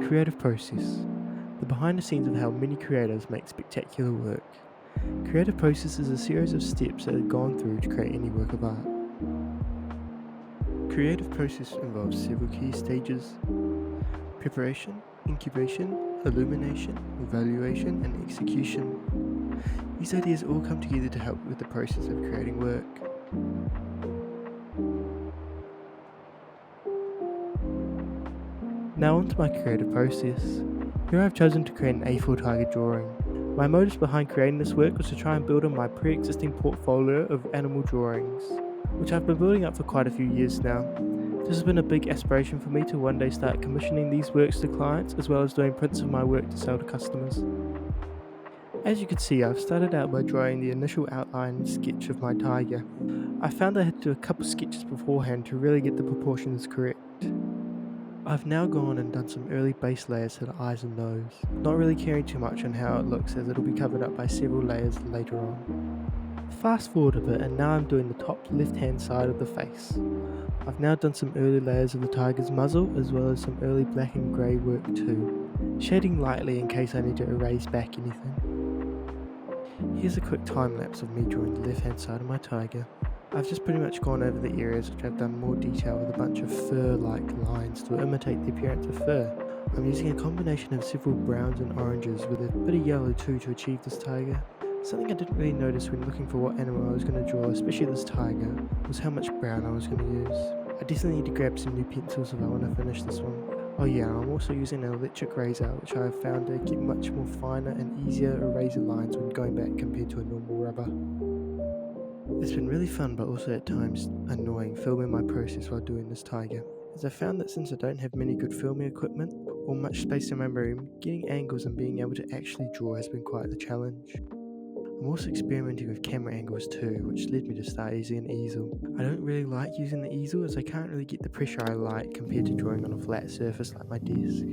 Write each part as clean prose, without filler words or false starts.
Creative process. The behind the scenes of how many creatives make spectacular work. Creative process is a series of steps that are gone through to create any work of art. Creative process involves several key stages: preparation, incubation, illumination, evaluation, and execution. These ideas all come together to help with the process of creating work. Now onto my creative process. Here I've chosen to create an A4 tiger drawing. My motives behind creating this work was to try and build on my pre-existing portfolio of animal drawings, which I've been building up for quite a few years now. This has been a big aspiration for me to one day start commissioning these works to clients, as well as doing prints of my work to sell to customers. As you can see, I've started out by drawing the initial outline sketch of my tiger. I found I had to do a couple sketches beforehand to really get the proportions correct. I've now gone and done some early base layers to the eyes and nose, not really caring too much on how it looks as it'll be covered up by several layers later on. Fast forward a bit and now I'm doing the top left hand side of the face. I've now done some early layers of the tiger's muzzle as well as some early black and grey work too, shading lightly in case I need to erase back anything. Here's a quick time lapse of me drawing the left hand side of my tiger. I've just pretty much gone over the areas which I've done more detail with a bunch of fur-like lines to imitate the appearance of fur. I'm using a combination of several browns and oranges with a bit of yellow too to achieve this tiger. Something I didn't really notice when looking for what animal I was going to draw, especially this tiger, was how much brown I was going to use. I definitely need to grab some new pencils if I want to finish this one. Oh yeah, I'm also using an electric razor, which I have found to get much more finer and easier eraser lines when going back compared to a normal rubber. It's been really fun but also at times annoying filming my process while doing this tiger, as I found that since I don't have many good filming equipment or much space in my room, getting angles and being able to actually draw has been quite the challenge. I'm also experimenting with camera angles too, which led me to start using an easel. I don't really like using the easel as I can't really get the pressure I like compared to drawing on a flat surface like my desk.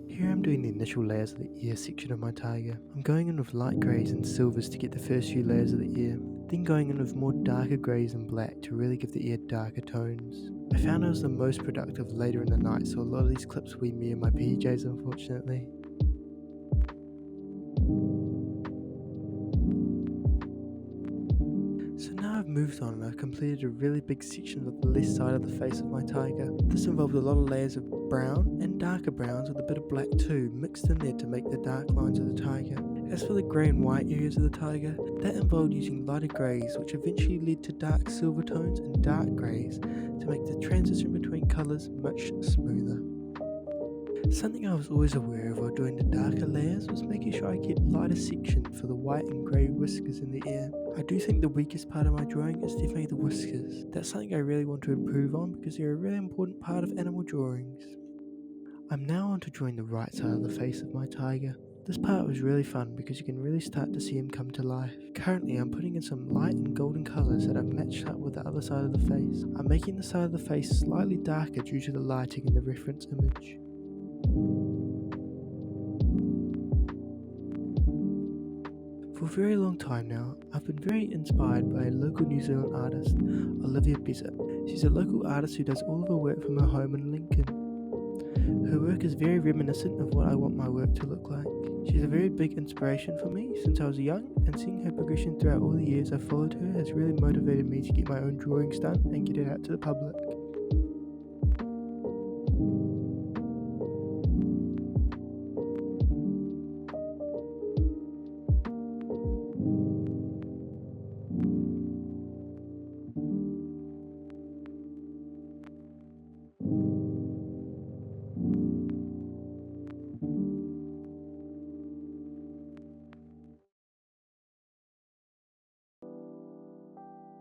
Here I'm doing the initial layers of the ear section of my tiger. I'm going in with light greys and silvers to get the first few layers of the ear, then going in with more darker greys and black to really give the ear darker tones. I found I was the most productive later in the night, so a lot of these clips will be me in my PJs unfortunately. So now I've moved on and I've completed a really big section of the left side of the face of my tiger. This involved a lot of layers of brown and darker browns with a bit of black too, mixed in there to make the dark lines of the tiger. As for the grey and white areas of the tiger, that involved using lighter greys, which eventually led to dark silver tones and dark greys to make the transition between colours much smoother. Something I was always aware of while doing the darker layers was making sure I kept lighter section for the white and grey whiskers in the ear. I do think the weakest part of my drawing is definitely the whiskers. That's something I really want to improve on because they're a really important part of animal drawings. I'm now on to drawing the right side of the face of my tiger. This part was really fun because you can really start to see him come to life. Currently I'm putting in some light and golden colours that I've matched up with the other side of the face. I'm making the side of the face slightly darker due to the lighting in the reference image. For a very long time now, I've been very inspired by a local New Zealand artist, Olivia Bezet. She's a local artist who does all of her work from her home in Lincoln. Her work is very reminiscent of what I want my work to look like. She's a very big inspiration for me since I was young, and seeing her progression throughout all the years I've followed her has really motivated me to get my own drawings done and get it out to the public.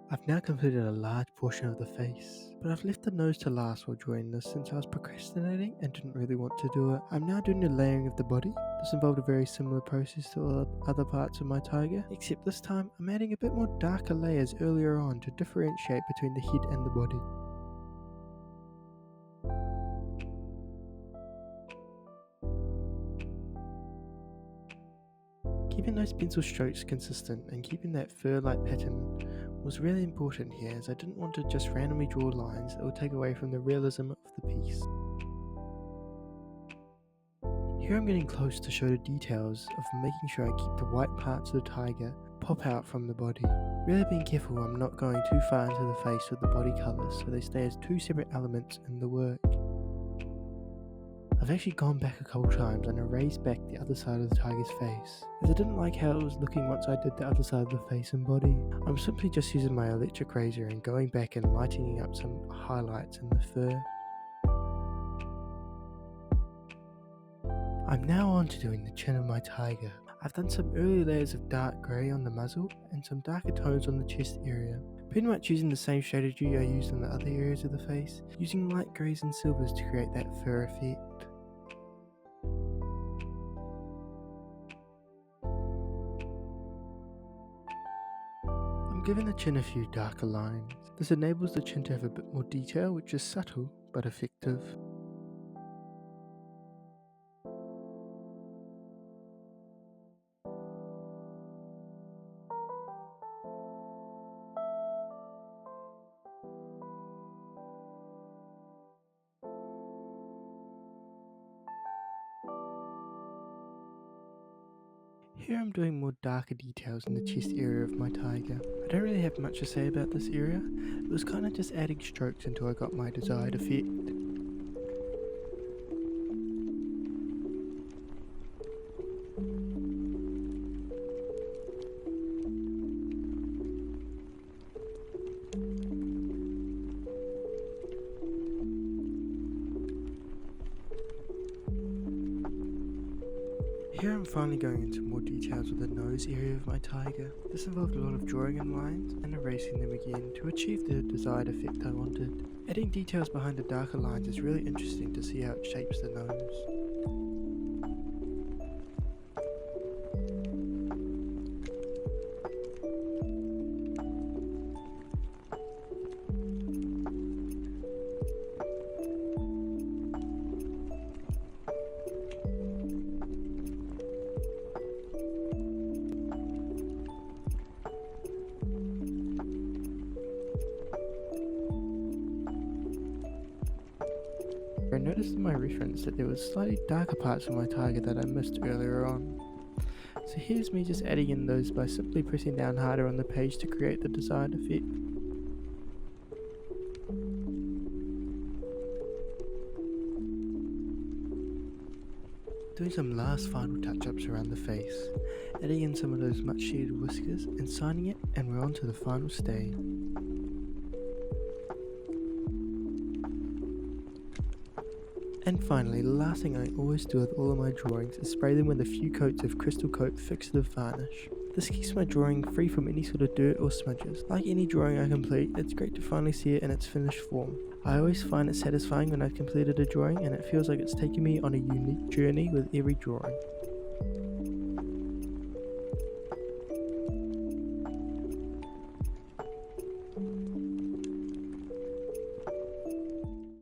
I've now completed a large portion of the face, but I've left the nose to last while drawing this since I was procrastinating and didn't really want to do it. I'm now doing the layering of the body. This involved a very similar process to all other parts of my tiger, except this time I'm adding a bit more darker layers earlier on to differentiate between the head and the body. Keeping those pencil strokes consistent and keeping that fur-like pattern was really important here, as I didn't want to just randomly draw lines that would take away from the realism of the piece. Here I'm getting close to show the details of making sure I keep the white parts of the tiger pop out from the body. Really being careful I'm not going too far into the face with the body colours, so they stay as two separate elements in the work. I've actually gone back a couple times and erased back the other side of the tiger's face, as I didn't like how it was looking once I did the other side of the face and body. I'm simply just using my electric razor and going back and lightening up some highlights in the fur. I'm now on to doing the chin of my tiger. I've done some early layers of dark grey on the muzzle and some darker tones on the chest area. Pretty much using the same strategy I used on the other areas of the face, using light greys and silvers to create that fur effect. I'm giving the chin a few darker lines. This enables the chin to have a bit more detail, which is subtle but effective. Here I'm doing more darker details in the chest area of my tiger. I don't really have much to say about this area, it was kinda just adding strokes until I got my desired effect. Here I'm finally going into more details with the nose area of my tiger. This involved a lot of drawing in lines and erasing them again to achieve the desired effect I wanted. Adding details behind the darker lines is really interesting to see how it shapes the nose. I noticed in my reference that there was slightly darker parts of my tiger that I missed earlier on. So here's me just adding in those by simply pressing down harder on the page to create the desired effect. Doing some last final touch-ups around the face, adding in some of those much shaded whiskers and signing it, and we're on to the final stage. And finally, the last thing I always do with all of my drawings is spray them with a few coats of Crystal Coat Fixative Varnish. This keeps my drawing free from any sort of dirt or smudges. Like any drawing I complete, it's great to finally see it in its finished form. I always find it satisfying when I've completed a drawing, and it feels like it's taken me on a unique journey with every drawing.